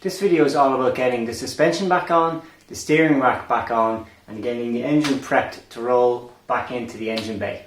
This video is all about getting the suspension back on, the steering rack back on, and getting the engine prepped to roll back into the engine bay.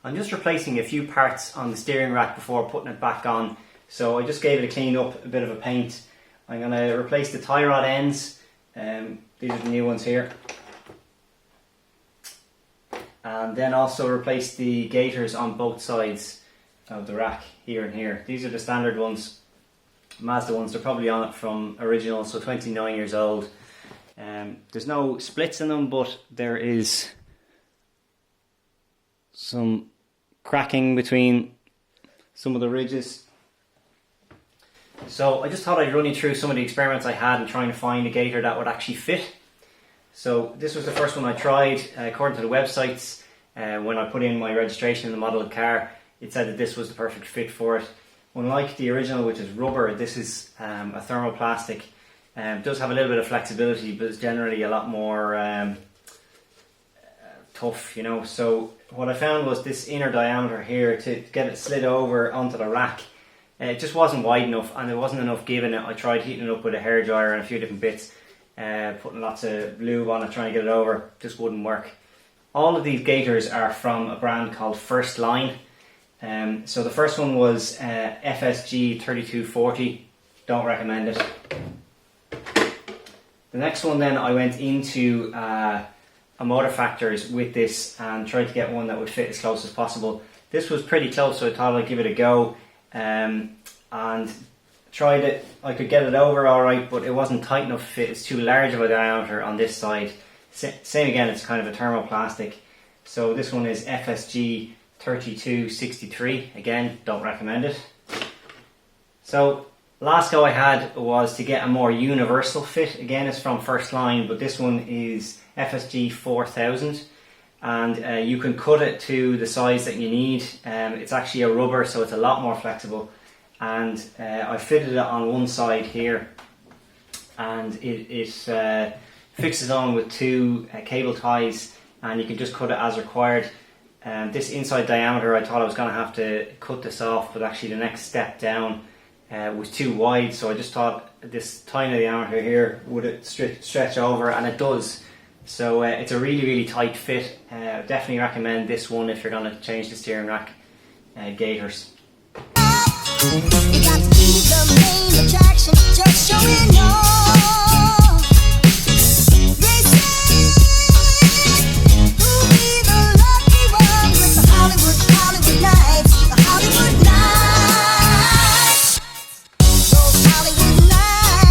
I'm just replacing a few parts on the steering rack before putting it back on. So I just gave it a clean up, a bit of a paint. I'm going to replace the tie rod ends. These are the new ones here. And then also replace the gaiters on both sides of the rack here and here. These are the standard ones, Mazda ones. They're probably on it from original, so 29 years old. There's no splits in them, but there is some cracking between some of the ridges. So I just thought I'd run you through some of the experiments I had in trying to find a gaiter that would actually fit. So this was the first one I tried. According to the websites, when I put in my registration in the model of the car, it said that this was the perfect fit for it. Unlike the original, which is rubber, this is a thermoplastic. It does have a little bit of flexibility, but it's generally a lot more tough, you know. So what I found was this inner diameter here, to get it slid over onto the rack, it just wasn't wide enough, and there wasn't enough give in it. I tried heating it up with a hairdryer and a few different bits, putting lots of lube on it, trying to get it over, just wouldn't work. All of these gaiters are from a brand called First Line. So the first one was FSG 3240, don't recommend it. The next one then, I went into a Motor Factors with this and tried to get one that would fit as close as possible. This was pretty close, so I thought I'd give it a go, and tried it. I could get it over alright, but it wasn't tight enough to fit. It's too large of a diameter on this side. Same again, it's kind of a thermoplastic. So this one is FSG 3263, again, don't recommend it. So last go I had was to get a more universal fit. Again, it's from First Line, but this one is FSG 4000, and you can cut it to the size that you need. It's actually a rubber, so it's a lot more flexible, and I fitted it on one side here, and it fixes on with two cable ties, and you can just cut it as required. This inside diameter, I thought I was going to have to cut this off, but actually the next step down was too wide, so I just thought this tiny diameter here would stretch over, and it does. So it's a really tight fit. Definitely recommend this one if you're going to change the steering rack gaiters. You got to be the main attraction, just showing off. They say, who'll be the lucky one with the Hollywood nights, the Hollywood nights, those Hollywood nights,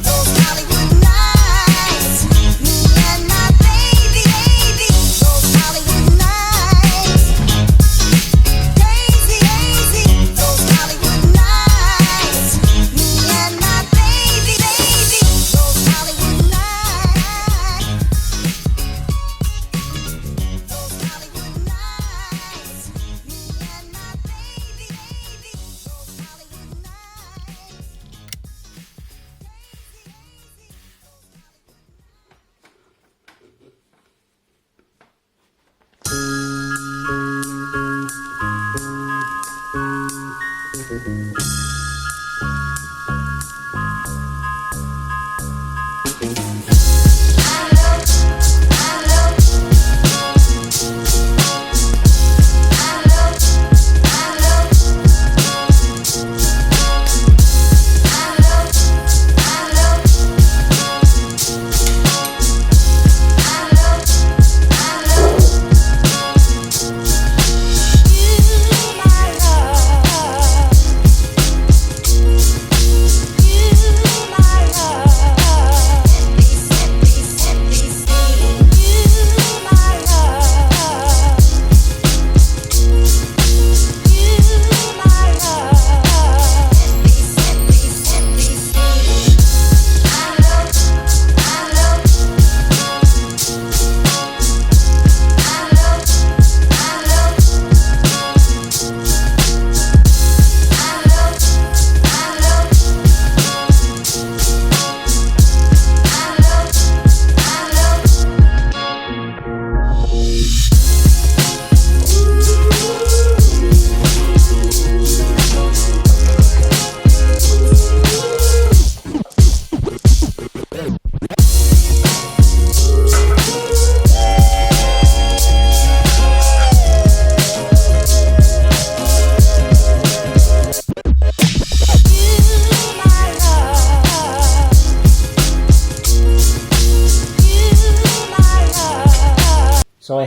those Hollywood nights, me and my baby, those Hollywood nights. Crazy, those Hollywood nights.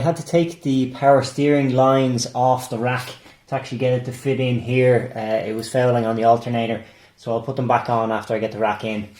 had to take the power steering lines off the rack to actually get it to fit in here. It was fouling on the alternator, so I'll put them back on after I get the rack in.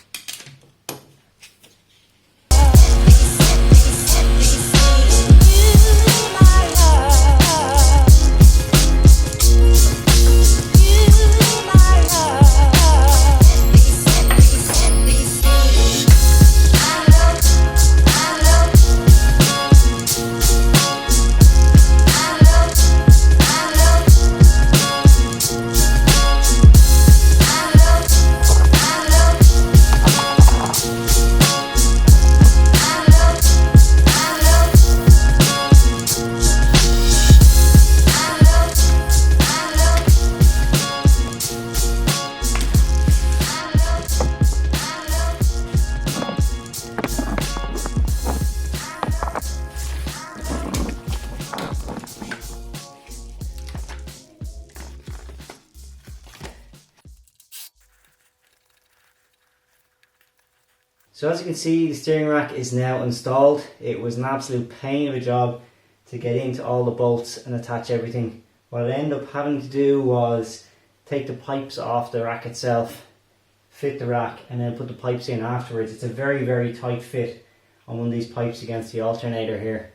So as you can see, the steering rack is now installed. It was an absolute pain of a job to get into all the bolts and attach everything. What I ended up having to do was take the pipes off the rack itself, fit the rack, and then put the pipes in afterwards. It's a very, very tight fit on one of these pipes against the alternator here.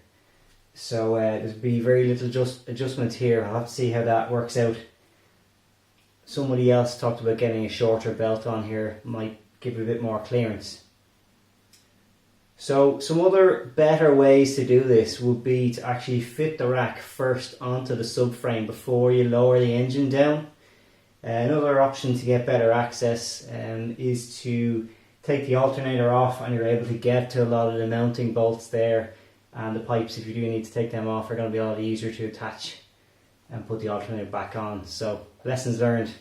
So there'll be very little adjustment here. I'll have to see how that works out. Somebody else talked about getting a shorter belt on here, might give it a bit more clearance. So some other better ways to do this would be to actually fit the rack first onto the subframe before you lower the engine down. Another option to get better access is to take the alternator off, and you're able to get to a lot of the mounting bolts there, and the pipes, if you do need to take them off, are going to be a lot easier to attach and put the alternator back on. So lessons learned.